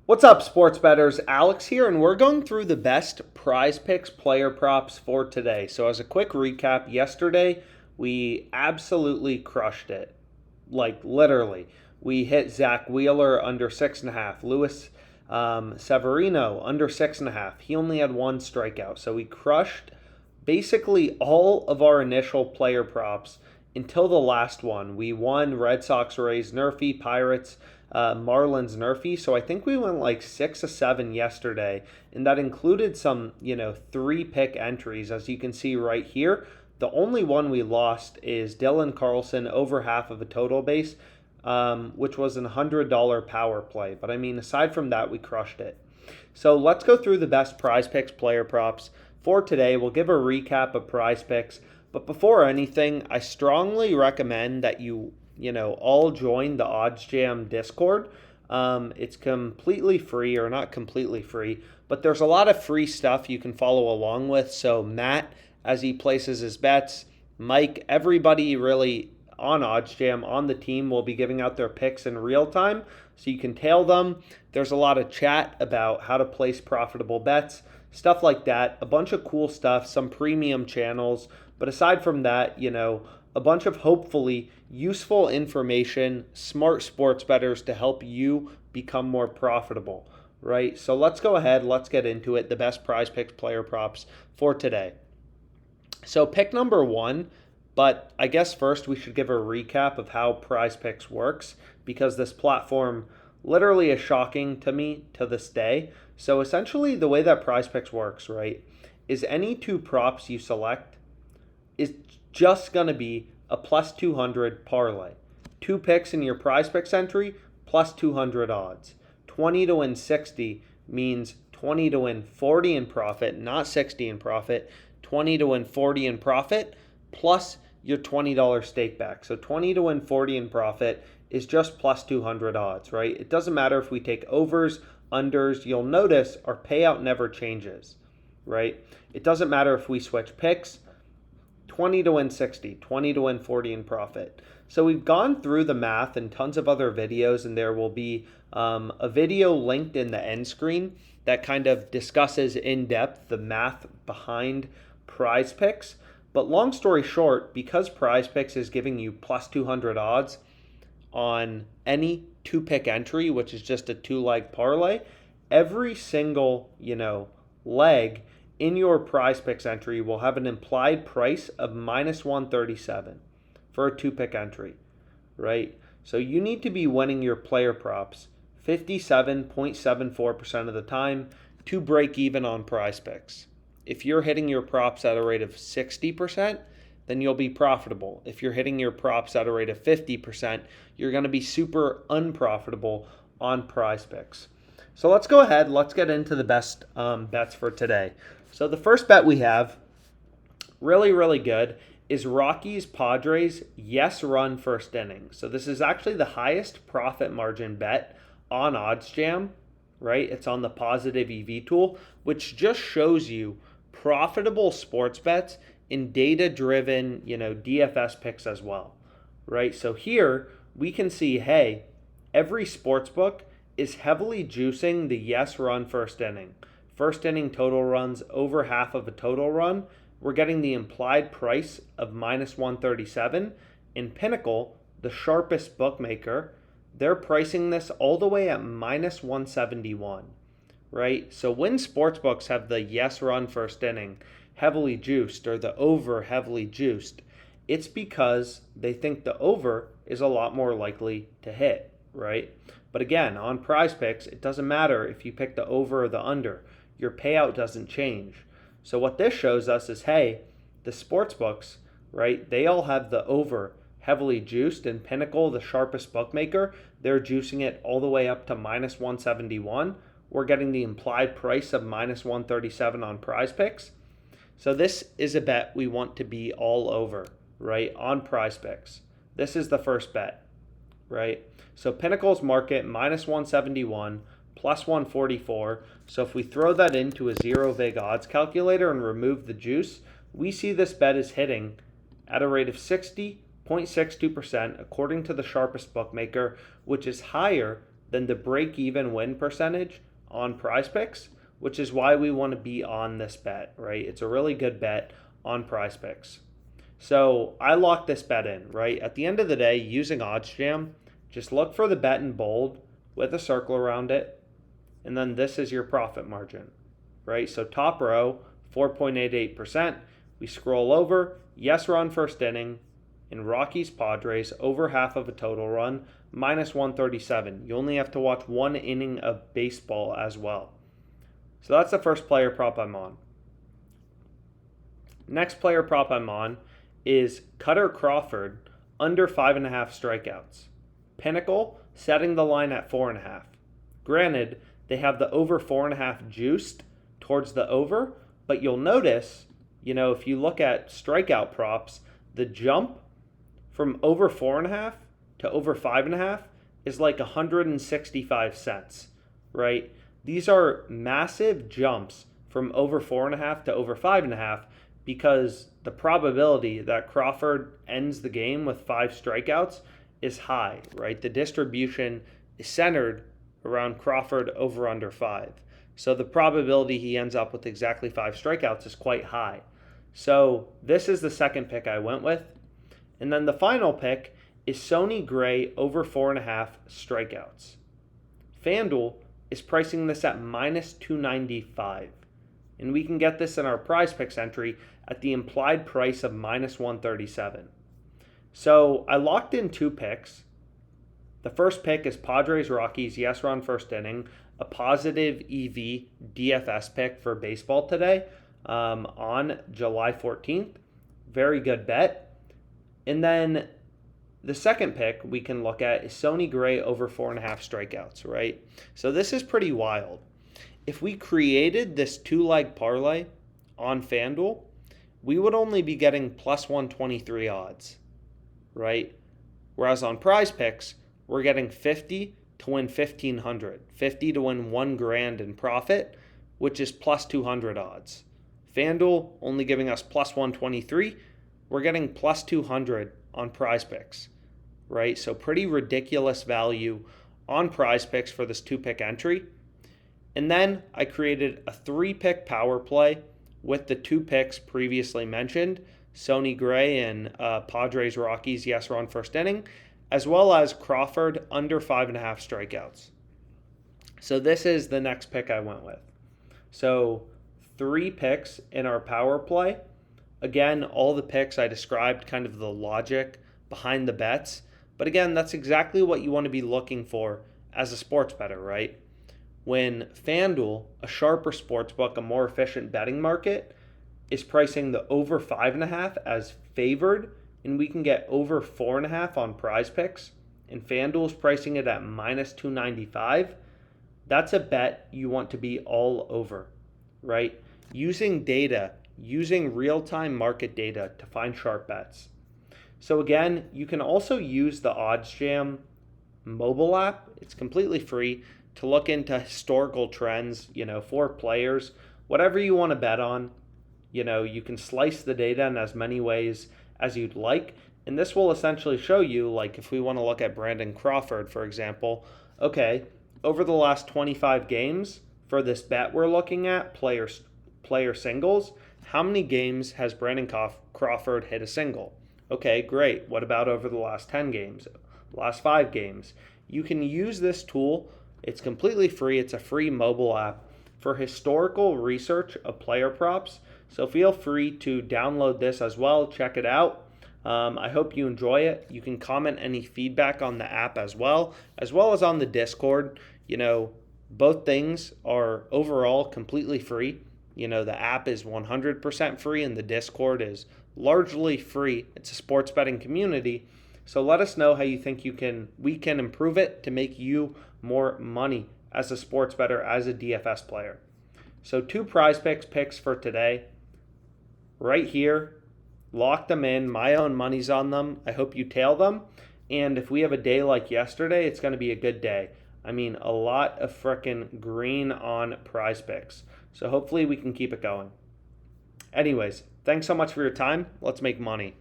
What's up, sports bettors? Alex here, and we're going through the best PrizePicks player props for today. So, as a quick recap, yesterday we absolutely crushed it. Like, literally. We hit Zach Wheeler under 6.5, Luis Severino under 6.5. He only had one strikeout. So, we crushed basically all of our initial player props until the last one. We won Red Sox, Rays, Nerfy, Pirates, Marlins, Nerfy. So I think we went like 6 or 7 yesterday, and that included some, 3-pick entries, as you can see right here. The only one we lost is Dylan Carlson over half of a total base, which was a $100 power play. But I mean, aside from that, we crushed it. So let's go through the best PrizePicks player props for today. We'll give a recap of PrizePicks. But before anything, I strongly recommend that you all join the OddsJam Discord. It's completely free, or not completely free, but there's a lot of free stuff you can follow along with. So Matt, as he places his bets, Mike, everybody really on OddsJam on the team will be giving out their picks in real time, so you can tail them. There's a lot of chat about how to place profitable bets, stuff like that. A bunch of cool stuff, some premium channels. But aside from that, a bunch of hopefully useful information, smart sports bettors to help you become more profitable, right? So let's go ahead, let's get into it. The best PrizePicks player props for today. So pick number one, but I guess first we should give a recap of how PrizePicks works, because this platform literally is shocking to me to this day. So essentially the way that PrizePicks works, right, is any two props you select is just going to be a plus 200 parlay. 2 picks in your PrizePicks entry, plus 200 odds. 20 to win 60 means 20 to win 40 in profit, not 60 in profit. 20 to win 40 in profit, plus your $20 stake back. So 20 to win 40 in profit is just plus 200 odds, right? It doesn't matter if we take overs, unders. You'll notice our payout never changes, right? It doesn't matter if we switch picks. 20 to win 60, 20 to win 40 in profit. So we've gone through the math and tons of other videos, and there will be a video linked in the end screen that kind of discusses in depth the math behind PrizePicks. But long story short, because PrizePicks is giving you plus 200 odds on any 2-pick entry, which is just a 2-leg parlay, every single, leg in your PrizePicks entry will have an implied price of minus 137 for a 2-pick entry, right? So you need to be winning your player props 57.74% of the time to break even on PrizePicks. If you're hitting your props at a rate of 60%, then you'll be profitable. If you're hitting your props at a rate of 50%, you're going to be super unprofitable on PrizePicks. So let's go ahead. Let's get into the best bets for today. So the first bet we have, really, really good, is Rockies Padres yes run first inning. So this is actually the highest profit margin bet on OddsJam, right? It's on the positive EV tool, which just shows you profitable sports bets in data-driven, DFS picks as well, right? So here we can see, hey, every sportsbook is heavily juicing the yes run first inning. First inning total runs over half of a total run. We're getting the implied price of minus 137. In Pinnacle, the sharpest bookmaker, they're pricing this all the way at minus 171, right? So when sportsbooks have the yes run first inning heavily juiced, or the over heavily juiced, it's because they think the over is a lot more likely to hit, right? But again, on PrizePicks, it doesn't matter if you pick the over or the under. Your payout doesn't change. So what this shows us is, hey, the sportsbooks, right, they all have the over heavily juiced. In Pinnacle, the sharpest bookmaker, they're juicing it all the way up to minus 171. We're getting the implied price of minus 137 on PrizePicks. So this is a bet we want to be all over, right, on PrizePicks. This is the first bet, right? So Pinnacle's market minus 171, plus 144. So if we throw that into a zero vig odds calculator and remove the juice, we see this bet is hitting at a rate of 60.62% according to the sharpest bookmaker, which is higher than the break-even win percentage on PrizePicks, which is why we want to be on this bet, right? It's a really good bet on PrizePicks. So I locked this bet in, right? At the end of the day, using OddsJam, just look for the bet in bold with a circle around it, and then this is your profit margin, right? So top row, 4.88%. We scroll over, yes run first inning, in Rockies Padres, over half of a total run, minus 137. You only have to watch one inning of baseball as well. So that's the first player prop I'm on. Next player prop I'm on is Cutter Crawford, under 5.5 strikeouts. Pinnacle, setting the line at 4.5. Granted, they have the over 4.5 juiced towards the over, but you'll notice, if you look at strikeout props, the jump from over 4.5 to over 5.5 is like 165 cents, right? These are massive jumps from over 4.5 to over 5.5 because the probability that Crawford ends the game with 5 strikeouts is high, right? The distribution is centered around Crawford over under 5. So the probability he ends up with exactly 5 strikeouts is quite high. So this is the second pick I went with. And then the final pick is Sonny Gray over 4.5 strikeouts. FanDuel is pricing this at minus 295. And we can get this in our PrizePicks entry at the implied price of minus 137. So I locked in 2 picks. The first pick is Padres Rockies, yes run first inning, a positive EV DFS pick for baseball today on July 14th. Very good bet. And then the second pick we can look at is Sonny Gray over 4.5 strikeouts, right? So this is pretty wild. If we created this 2-leg parlay on FanDuel, we would only be getting plus 123 odds, right? Whereas on PrizePicks, we're getting 50 to win 1,500, 50 to win $1,000 in profit, which is plus 200 odds. FanDuel only giving us plus 123. We're getting plus 200 on PrizePicks, right? So pretty ridiculous value on PrizePicks for this 2-pick entry. And then I created a 3-pick power play with the 2 picks previously mentioned, Sonny Gray and Padres Rockies, yes run first inning, as well as Crawford under 5.5 strikeouts. So this is the next pick I went with. So 3 picks in our power play. Again, all the picks I described, kind of the logic behind the bets. But again, that's exactly what you want to be looking for as a sports bettor, right? When FanDuel, a sharper sports book, a more efficient betting market, is pricing the over 5.5 as favored, and we can get over 4.5 on PrizePicks, and FanDuel's pricing it at minus 295, that's a bet you want to be all over, right? Using data, using real-time market data to find sharp bets. So again, you can also use the OddsJam mobile app. It's completely free to look into historical trends, for players, whatever you want to bet on. You can slice the data in as many ways as you'd like. And this will essentially show you, like if we want to look at Brandon Crawford, for example, okay, over the last 25 games for this bet we're looking at, player singles, how many games has Brandon Crawford hit a single? Okay, great. What about over the last 10 games, last 5 games? You can use this tool. It's completely free. It's a free mobile app for historical research of player props. So feel free to download this as well. Check it out. I hope you enjoy it. You can comment any feedback on the app as well as on the Discord. Both things are overall completely free. The app is 100% free and the Discord is largely free. It's a sports betting community. So let us know how you think we can improve it to make you more money as a sports bettor, as a DFS player. So 2 PrizePicks picks for today. Right here, lock them in. My own money's on them. I hope you tail them. And if we have a day like yesterday, it's going to be a good day. I mean, a lot of frickin' green on PrizePicks. So hopefully we can keep it going. Anyways, thanks so much for your time. Let's make money.